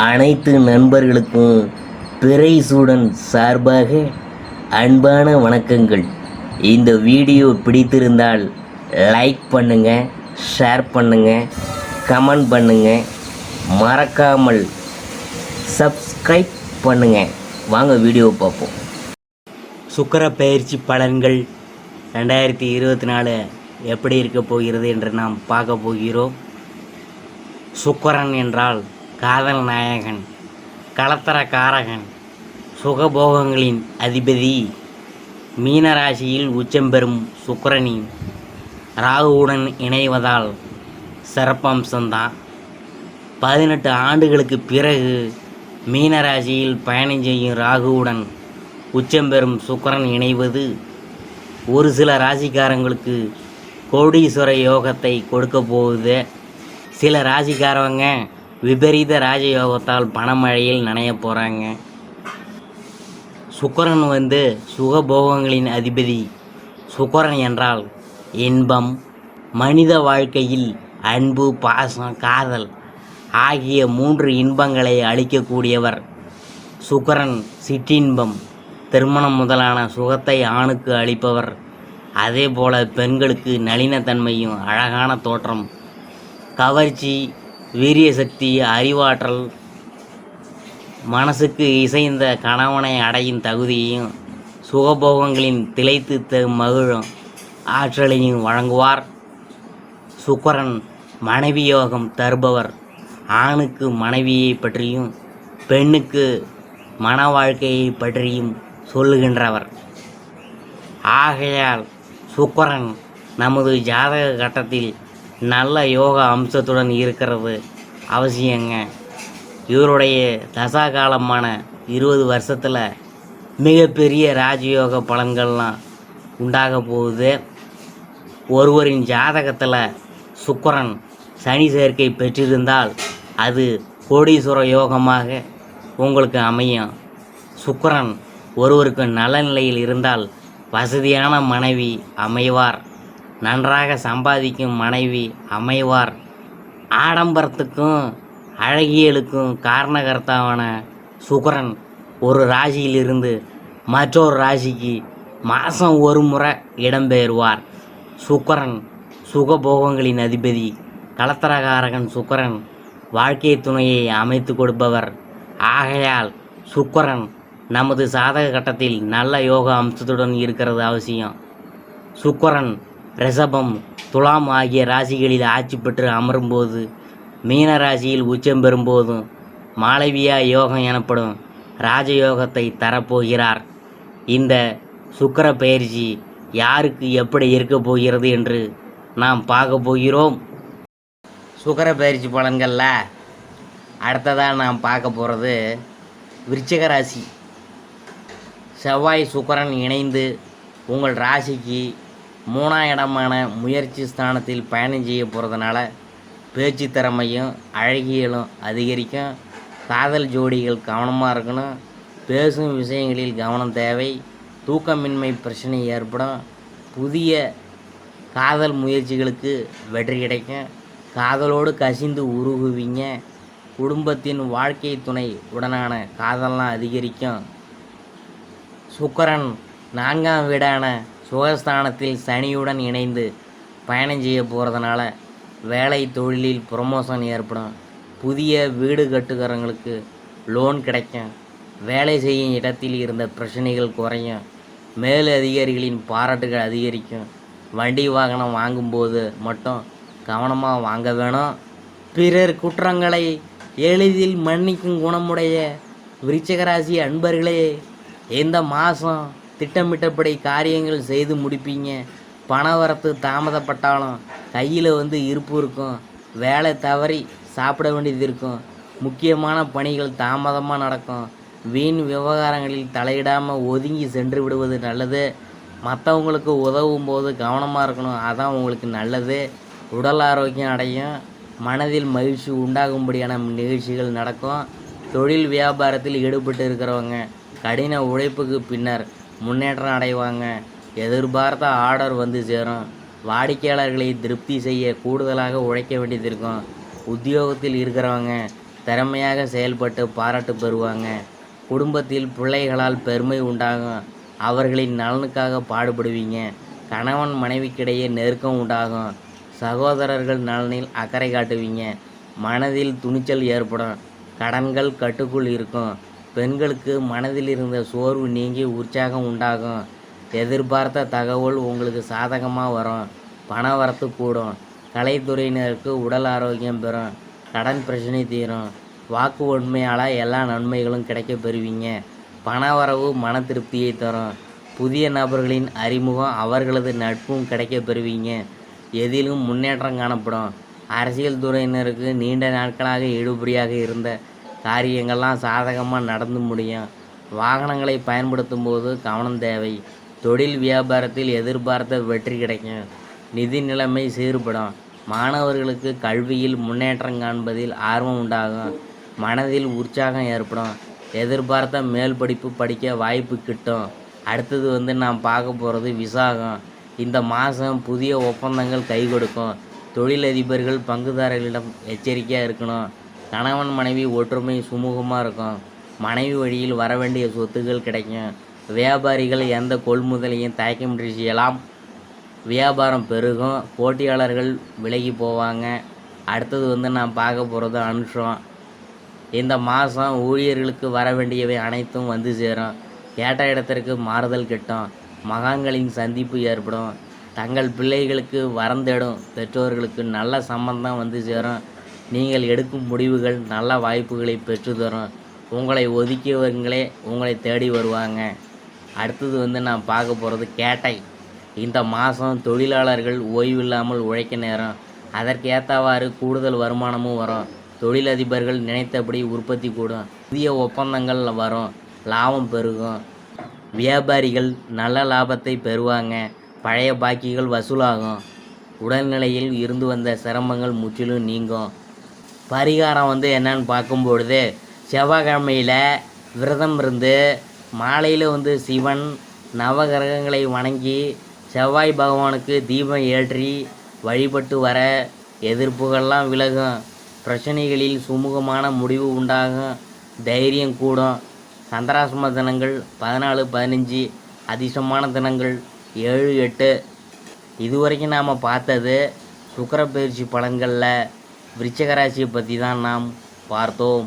அனைத்து நண்பர்களுக்கும் பிறைசூடன் சார்பாக அன்பான வணக்கங்கள். இந்த வீடியோ பிடித்திருந்தால் லைக் பண்ணுங்கள், ஷேர் பண்ணுங்கள், கமெண்ட் பண்ணுங்கள், மறக்காமல் சப்ஸ்கிரைப் பண்ணுங்கள். வாங்க வீடியோ பார்ப்போம். சுக்கிர பெயர்ச்சி பலன்கள் 2024 எப்படி இருக்க போகிறது என்று நாம் பார்க்க போகிறோம். சுக்கிரன் என்றால் காதல் நாயகன், கலத்தர காரகன், சுகபோகங்களின் அதிபதி. மீனராசியில் உச்சம் பெறும் சுக்கிரனின் ராகுவுடன் இணைவதால் சிறப்பம்சம்தான். 18 ஆண்டுகளுக்கு பிறகு மீனராசியில் பயணம் செய்யும் ராகுவுடன் உச்சம் பெறும் சுக்கிரன் இணைவது ஒரு சில ராசிக்காரங்களுக்கு கோடீஸ்வர யோகத்தை கொடுக்க போகுது. சில ராசிக்காரவங்க விபரீத ராஜயோகத்தால் பணமழையில் நனைய போகிறாங்க. சுக்கிரன் சுகபோகங்களின் அதிபதி. சுக்கிரன் என்றால் இன்பம், மனித வாழ்க்கையில் அன்பு, பாசம், காதல் ஆகிய 3 இன்பங்களை அளிக்கக்கூடியவர். சுக்கிரன் சிற்றின்பம், திருமணம் முதலான சுகத்தை ஆணுக்கு அளிப்பவர். அதே போல பெண்களுக்கு நளினத்தன்மையும் அழகான தோற்றம், கவர்ச்சி, வீரிய சக்தி, அறிவாற்றல், மனசுக்கு இசைந்த கணவனை அடையும் தகுதியையும் சுகபோகங்களின் திளைத்து மகிழும் ஆற்றலையும் வழங்குவார். சுக்கிரன் மனைவி யோகம் தருபவர். ஆணுக்கு மனைவியை பற்றியும் பெண்ணுக்கு மன வாழ்க்கையை பற்றியும் சொல்லுகின்றவர். ஆகையால் சுக்கிரன் நமது ஜாதக கட்டத்தில் நல்ல யோக அம்சத்துடன் இருக்கிறது அவசியங்க. இவருடைய தசா காலமான 20 வருஷத்தில் மிகப்பெரிய ராஜயோக பலன்கள்லாம் உண்டாக போகுது. ஒருவரின் ஜாதகத்தில் சுக்கிரன் சனி சேர்க்கை பெற்றிருந்தால் அது கோடீஸ்வர யோகமாக உங்களுக்கு அமையும். சுக்கிரன் ஒருவருக்கு நல்ல நிலையில் இருந்தால் வசதியான மனைவி அமைவார், நன்றாக சம்பாதிக்கும் மனைவி அமைவார். ஆடம்பரத்துக்கும் அழகியலுக்கும் காரணகர்த்தாவான சுக்கிரன் ஒரு ராசியிலிருந்து மற்றொரு ராசிக்கு மாதம் ஒரு முறை இடம்பெயர்வார். சுக்கிரன் சுகபோகங்களின் அதிபதி. கலத்தரகாரகன் சுக்கிரன் வாழ்க்கை துணையை அமைத்து கொடுப்பவர். ஆகையால் சுக்கிரன் நமது சாதக கட்டத்தில் நல்ல யோக அம்சத்துடன் இருக்கிறது அவசியம். சுக்கிரன் ரிஷபம், துலாம் ஆகிய ராசிகளில் ஆட்சி பெற்று அமரும்போது, மீன ராசியில் உச்சம் பெறும்போதும் மாளவியா யோகம் எனப்படும் ராஜயோகத்தை தரப்போகிறார். இந்த சுக்கிர பெயர்ச்சி யாருக்கு எப்படி இருக்க போகிறது என்று நாம் பார்க்க போகிறோம். சுக்கிர பெயர்ச்சி பலன்களில் அடுத்ததாக நாம் பார்க்க போகிறது விருச்சிக ராசி. செவ்வாய் சுக்கிரன் இணைந்து உங்கள் ராசிக்கு 3ஆம் இடமான முயற்சி ஸ்தானத்தில் பயணம் செய்ய போகிறதுனால பேச்சு திறமையும் அழகியலும் அதிகரிக்கும். காதல் ஜோடிகள் கவனமாக இருக்கணும். பேசும் விஷயங்களில் கவனம் தேவை. தூக்கமின்மை பிரச்சனை ஏற்படும். புதிய காதல் முயற்சிகளுக்கு வெற்றி கிடைக்கும். காதலோடு கசிந்து உருகுவீங்க. குடும்பத்தின் வாழ்க்கை துணை உடனான காதல்லாம் அதிகரிக்கும். சுக்கிரன் 4ஆம் வீடான சுகஸ்தானத்தில் சனியுடன் இணைந்து பயணம் செய்ய போகிறதுனால வேலை தொழிலில் ப்ரொமோஷன் ஏற்படும். புதிய வீடு கட்டுக்கிறவங்களுக்கு லோன் கிடைக்கும். வேலை செய்யும் இடத்தில் இருந்த பிரச்சனைகள் குறையும். மேல் அதிகாரிகளின் பாராட்டுகள் அதிகரிக்கும். வண்டி வாகனம் வாங்கும்போது மட்டும் கவனமாக வாங்க வேணும். பிறர் குற்றங்களை எளிதில் மன்னிக்கும் குணமுடைய விருச்சிகராசி அன்பர்களே, இந்த மாதம் திட்டமிட்டபடி காரியங்கள் செய்து முடிப்பீங்க. பணவரத்து தாமதப்பட்டாலும் கையில் இருப்பு இருக்கும். வேலை தவறி சாப்பிட வேண்டியது இருக்கும். முக்கியமான பணிகள் தாமதமாக நடக்கும். வீண் விவகாரங்களில் தலையிடாமல் ஒதுங்கி சென்று விடுவது நல்லது. மற்றவங்களுக்கு உதவும் போது கவனமாக இருக்கணும், அதான் உங்களுக்கு நல்லது. உடல் ஆரோக்கியம் அடையும். மனதில் மகிழ்ச்சி உண்டாகும்படியான நிகழ்ச்சிகள் நடக்கும். தொழில் வியாபாரத்தில் ஈடுபட்டு இருக்கிறவங்க கடின உழைப்புக்கு பின்னர் முன்னேற்றம் அடைவாங்க. எதிர்பார்த்த ஆர்டர் சேரும். வாடிக்கையாளர்களை திருப்தி செய்ய கூடுதலாக உழைக்க வேண்டியது இருக்கும். உத்தியோகத்தில் இருக்கிறவங்க திறமையாக செயல்பட்டு பாராட்டு பெறுவாங்க. குடும்பத்தில் பிள்ளைகளால் பெருமை உண்டாகும். அவர்களின் நலனுக்காக பாடுபடுவீங்க. கணவன் மனைவிக்கிடையே நெருக்கம் உண்டாகும். சகோதரர்கள் நலனில் அக்கறை காட்டுவீங்க. மனதில் துணிச்சல் ஏற்படும். கடன்கள் கட்டுக்குள் இருக்கும். பெண்களுக்கு மனதில் இருந்த சோர்வு நீங்கி உற்சாகம் உண்டாகும். எதிர்பார்த்த தகவல் உங்களுக்கு சாதகமாக வரும். பணவரத்து கூடும். கலைத்துறையினருக்கு உடல் ஆரோக்கியம் பெறும். கடன் பிரச்சனை தீரும். வாக்கு உண்மையால் எல்லா நன்மைகளும் கிடைக்க பெறுவீங்க. பணவரவு மன திருப்தியை தரும். புதிய நபர்களின் அறிமுகம் அவர்களது நட்பும் கிடைக்க பெறுவீங்க. எதிலும் முன்னேற்றம் காணப்படும். அரசியல் துறையினருக்கு நீண்ட நாட்களாக இழுபறியாக இருந்த காரியங்கள்லாம் சாதகமாக நடந்து முடியும். வாகனங்களை பயன்படுத்தும் போது கவனம் தேவை. தொழில் வியாபாரத்தில் எதிர்பார்த்த வெற்றி கிடைக்கும். நிதி நிலைமை சீர்படும். மாணவர்களுக்கு கல்வியில் முன்னேற்றம் காண்பதில் ஆர்வம் உண்டாகும். மனதில் உற்சாகம் ஏற்படும். எதிர்பார்த்த மேல் படிப்பு படிக்க வாய்ப்பு கிட்டும். அடுத்தது நாம் பார்க்க போகிறது விசாகம். இந்த மாதம் புதிய ஒப்பந்தங்கள் கை கொடுக்கும். தொழிலதிபர்கள் பங்குதாரர்களிடம் எச்சரிக்கையாக இருக்கணும். கணவன் மனைவி ஒற்றுமை சுமூகமாக இருக்கும். மனைவி வழியில் வர வேண்டிய சொத்துக்கள் கிடைக்கும். வியாபாரிகள் எந்த கொள்முதலையும் தயக்கமின்றி செய்யலாம். வியாபாரம் பெருகும். போட்டியாளர்கள் விலகி போவாங்க. அடுத்தது நாம் பார்க்க போகிறது அனுஷம். இந்த மாதம் ஊழியர்களுக்கு வர வேண்டியவை அனைத்தும் வந்து சேரும். கேட்ட இடத்திற்கு மாறுதல் கிட்டும். மகான்களின் சந்திப்பு ஏற்படும். தங்கள் பிள்ளைகளுக்கு வரம் தேடும் பெற்றோர்களுக்கு நல்ல சம்பந்தம் வந்து சேரும். நீங்கள் எடுக்கும் முடிவுகள் நல்ல வாய்ப்புகளை பெற்று தரும். உங்களை ஒதுக்கியவங்களே உங்களை தேடி வருவாங்க. அடுத்தது நான் பார்க்க போகிறது கேட்டை. இந்த மாதம் தொழிலாளர்கள் ஓய்வில்லாமல் உழைக்க நேரம். அதற்கேற்றவாறு கூடுதல் வருமானமும் வரும். தொழிலதிபர்கள் நினைத்தபடி உற்பத்தி கூடும். புதிய ஒப்பந்தங்கள் வரும். லாபம் பெருகும். வியாபாரிகள் நல்ல லாபத்தை பெறுவாங்க. பழைய பாக்கிகள் வசூலாகும். உடல்நிலையில் இருந்து வந்த சிரமங்கள் முற்றிலும் நீங்கும். பரிகாரம் என்னன்னு பார்க்கும்பொழுது, செவ்வாய்க்கிழமையில் விரதம் இருந்து மாலையில் சிவன் நவகிரகங்களை வணங்கி செவ்வாய் பகவானுக்கு தீபம் ஏற்றி வழிபட்டு வர எதிர்ப்புகள்லாம் விலகும். பிரச்சனைகளில் சுமூகமான முடிவு உண்டாகும். தைரியம் கூடும். சந்திராசிரம தினங்கள் 14, 15. அதிர்ஷ்டமான தினங்கள் 7, 8. இதுவரைக்கும் நாம் பார்த்தது சுக்கிர பயிற்சி பலன்களில் விருச்சிக ராசியை பற்றி தான் நாம் பார்த்தோம்.